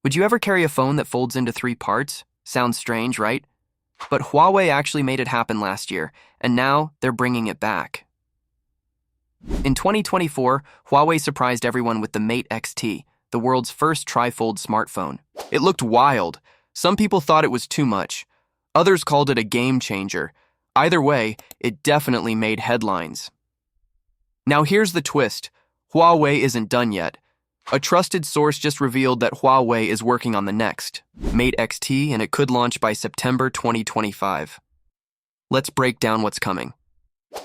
Would you ever carry a phone that folds into three parts? Sounds strange, right? But Huawei actually made it happen last year, and now they're bringing it back. In 2024, Huawei surprised everyone with the Mate X-T, the world's first tri-fold smartphone. It looked wild. Some people thought it was too much. Others called it a game changer. Either way, it definitely made headlines. Now here's the twist. Huawei isn't done yet. A trusted source just revealed that Huawei is working on the next Mate X-T, and it could launch by September 2025. Let's break down what's coming.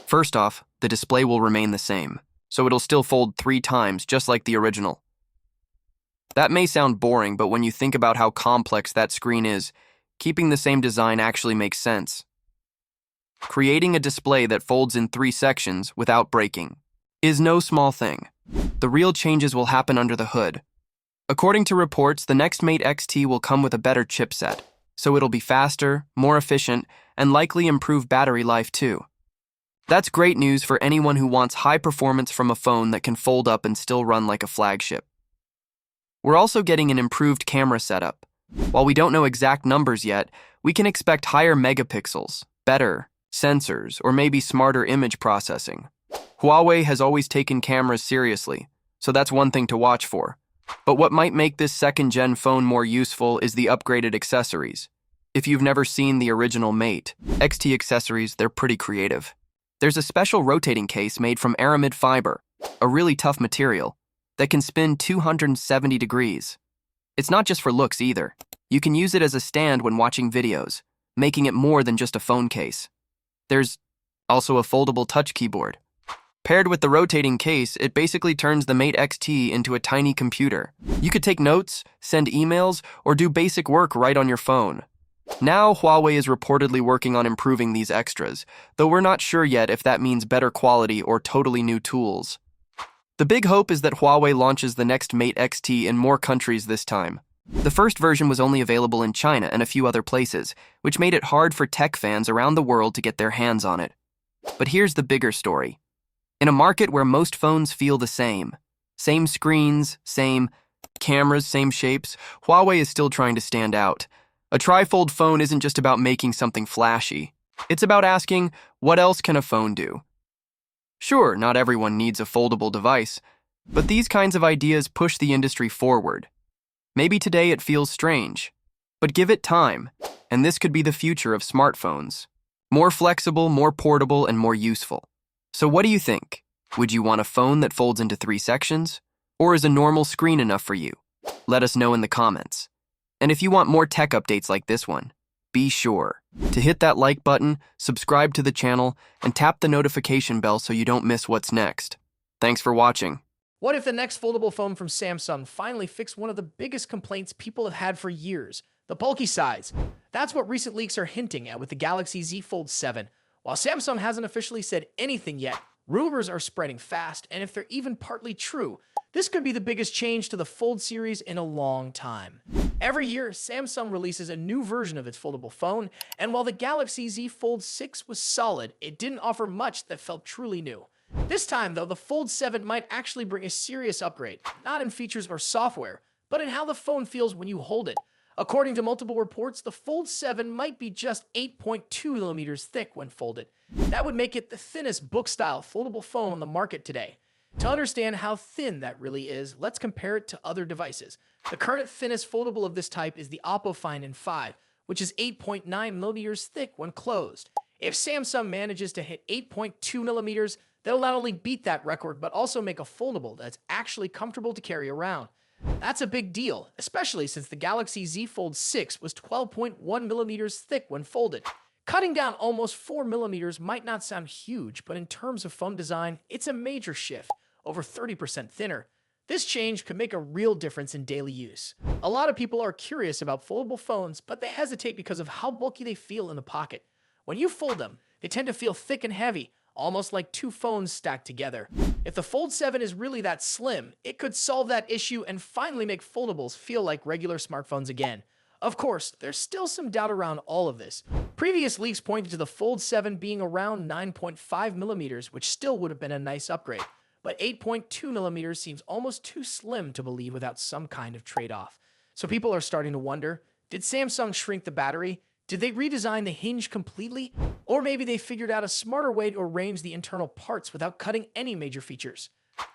First off, the display will remain the same, so it'll still fold 3 times just like the original. That may sound boring, but when you think about how complex that screen is, keeping the same design actually makes sense. Creating a display that folds in 3 sections without breaking is no small thing. The real changes will happen under the hood. According to reports, the next Mate X-T will come with a better chipset, so it'll be faster, more efficient, and likely improve battery life too. That's great news for anyone who wants high performance from a phone that can fold up and still run like a flagship. We're also getting an improved camera setup. While we don't know exact numbers yet, we can expect higher megapixels, better sensors, or maybe smarter image processing. Huawei has always taken cameras seriously, so that's one thing to watch for. But what might make this second-gen phone more useful is the upgraded accessories. If you've never seen the original Mate X-T accessories, they're pretty creative. There's a special rotating case made from aramid fiber, a really tough material, that can spin 270 degrees. It's not just for looks either. You can use it as a stand when watching videos, making it more than just a phone case. There's also a foldable touch keyboard. Paired with the rotating case, it basically turns the Mate X-T into a tiny computer. You could take notes, send emails, or do basic work right on your phone. Now, Huawei is reportedly working on improving these extras, though we're not sure yet if that means better quality or totally new tools. The big hope is that Huawei launches the next Mate X-T in more countries this time. The first version was only available in China and a few other places, which made it hard for tech fans around the world to get their hands on it. But here's the bigger story. In a market where most phones feel the same screens, same cameras, same shapes, Huawei is still trying to stand out. A tri-fold phone isn't just about making something flashy. It's about asking, what else can a phone do? Sure, not everyone needs a foldable device, but these kinds of ideas push the industry forward. Maybe today it feels strange, but give it time, and this could be the future of smartphones. More flexible, more portable, and more useful. So what do you think? Would you want a phone that folds into 3 sections? Or is a normal screen enough for you? Let us know in the comments. And if you want more tech updates like this one, be sure to hit that like button, subscribe to the channel, and tap the notification bell so you don't miss what's next. Thanks for watching. What if the next foldable phone from Samsung finally fixed one of the biggest complaints people have had for years, the bulky size? That's what recent leaks are hinting at with the Galaxy Z Fold 7. While Samsung hasn't officially said anything yet, rumors are spreading fast, and if they're even partly true, this could be the biggest change to the Fold series in a long time. Every year, Samsung releases a new version of its foldable phone, and while the Galaxy Z Fold 6 was solid, it didn't offer much that felt truly new. This time, though, the Fold 7 might actually bring a serious upgrade, not in features or software, but in how the phone feels when you hold it. According to multiple reports, the Fold 7 might be just 8.2mm thick when folded. That would make it the thinnest book-style foldable phone on the market today. To understand how thin that really is, let's compare it to other devices. The current thinnest foldable of this type is the Oppo Find N5, which is 8.9mm thick when closed. If Samsung manages to hit 8.2mm, they'll not only beat that record, but also make a foldable that's actually comfortable to carry around. That's a big deal, especially since the Galaxy Z Fold 6 was 12.1mm thick when folded. Cutting down almost 4mm might not sound huge, but in terms of phone design, it's a major shift, over 30% thinner. This change could make a real difference in daily use. A lot of people are curious about foldable phones, but they hesitate because of how bulky they feel in the pocket. When you fold them, they tend to feel thick and heavy, almost like 2 phones stacked together. If the Fold 7 is really that slim, it could solve that issue and finally make foldables feel like regular smartphones again. Of course, there's still some doubt around all of this. Previous leaks pointed to the Fold 7 being around 9.5mm, which still would have been a nice upgrade. But 8.2mm seems almost too slim to believe without some kind of trade-off. So people are starting to wonder, did Samsung shrink the battery? Did they redesign the hinge completely? Or maybe they figured out a smarter way to arrange the internal parts without cutting any major features.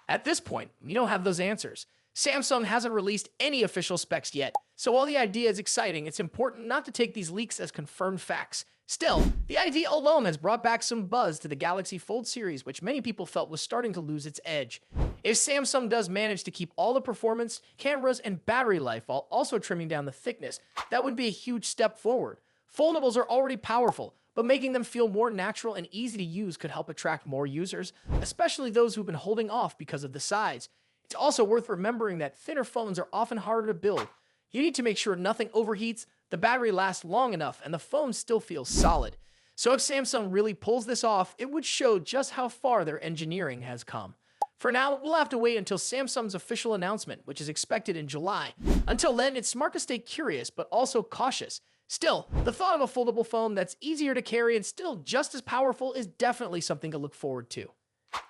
At this point, we don't have those answers. Samsung hasn't released any official specs yet, so while the idea is exciting, it's important not to take these leaks as confirmed facts. Still, the idea alone has brought back some buzz to the Galaxy Fold series, which many people felt was starting to lose its edge. If Samsung does manage to keep all the performance, cameras, and battery life while also trimming down the thickness, that would be a huge step forward. Foldables are already powerful, but making them feel more natural and easy to use could help attract more users, especially those who've been holding off because of the size. It's also worth remembering that thinner phones are often harder to build. You need to make sure nothing overheats, the battery lasts long enough, and the phone still feels solid. So if Samsung really pulls this off, it would show just how far their engineering has come. For now, we'll have to wait until Samsung's official announcement, which is expected in July. Until then, it's smart to stay curious, but also cautious. Still, the thought of a foldable phone that's easier to carry and still just as powerful is definitely something to look forward to.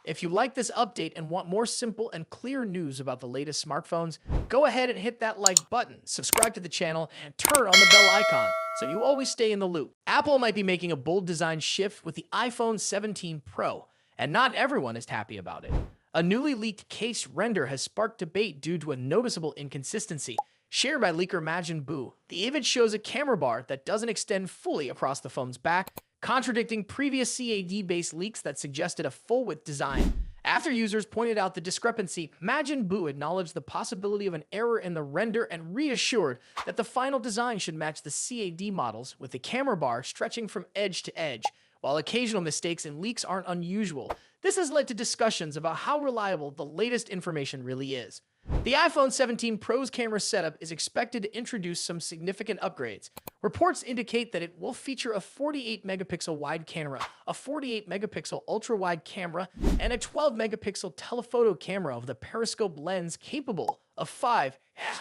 If you like this update and want more simple and clear news about the latest smartphones, go ahead and hit that like button, subscribe to the channel, and turn on the bell icon so you always stay in the loop. Apple might be making a bold design shift with the iPhone 17 Pro, and not everyone is happy about it. A newly leaked case render has sparked debate due to a noticeable inconsistency shared by leaker Majin Buu. The image shows a camera bar that doesn't extend fully across the phone's back, contradicting previous CAD-based leaks that suggested a full-width design. After users pointed out the discrepancy, Majin Buu acknowledged the possibility of an error in the render and reassured that the final design should match the CAD models, with the camera bar stretching from edge to edge. While occasional mistakes and leaks aren't unusual, this has led to discussions about how reliable the latest information really is. The iPhone 17 Pro's camera setup is expected to introduce some significant upgrades. Reports indicate that it will feature a 48-megapixel wide camera, a 48-megapixel ultra-wide camera, and a 12-megapixel telephoto camera with a periscope lens capable of 5x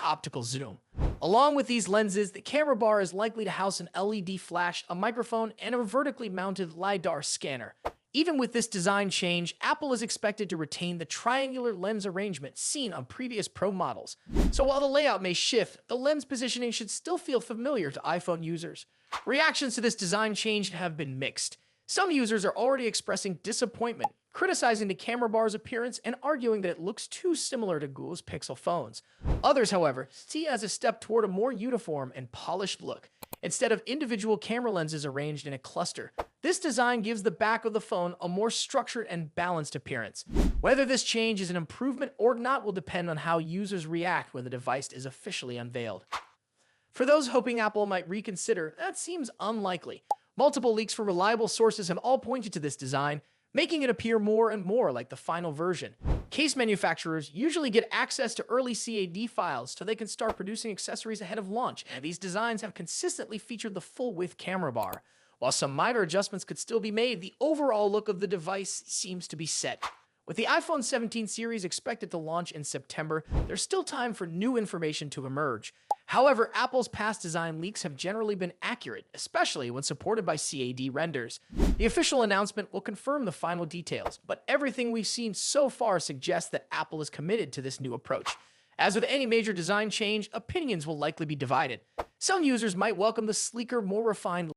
optical zoom. Along with these lenses, the camera bar is likely to house an LED flash, a microphone, and a vertically mounted LiDAR scanner. Even with this design change, Apple is expected to retain the triangular lens arrangement seen on previous Pro models. So while the layout may shift, the lens positioning should still feel familiar to iPhone users. Reactions to this design change have been mixed. Some users are already expressing disappointment, criticizing the camera bar's appearance and arguing that it looks too similar to Google's Pixel phones. Others, however, see it as a step toward a more uniform and polished look, instead of individual camera lenses arranged in a cluster. This design gives the back of the phone a more structured and balanced appearance. Whether this change is an improvement or not will depend on how users react when the device is officially unveiled. For those hoping Apple might reconsider, that seems unlikely. Multiple leaks from reliable sources have all pointed to this design, making it appear more and more like the final version. Case manufacturers usually get access to early CAD files so they can start producing accessories ahead of launch, and these designs have consistently featured the full-width camera bar. While some minor adjustments could still be made, the overall look of the device seems to be set. With the iPhone 17 series expected to launch in September, there's still time for new information to emerge. However, Apple's past design leaks have generally been accurate, especially when supported by CAD renders. The official announcement will confirm the final details, but everything we've seen so far suggests that Apple is committed to this new approach. As with any major design change, opinions will likely be divided. Some users might welcome the sleeker, more refined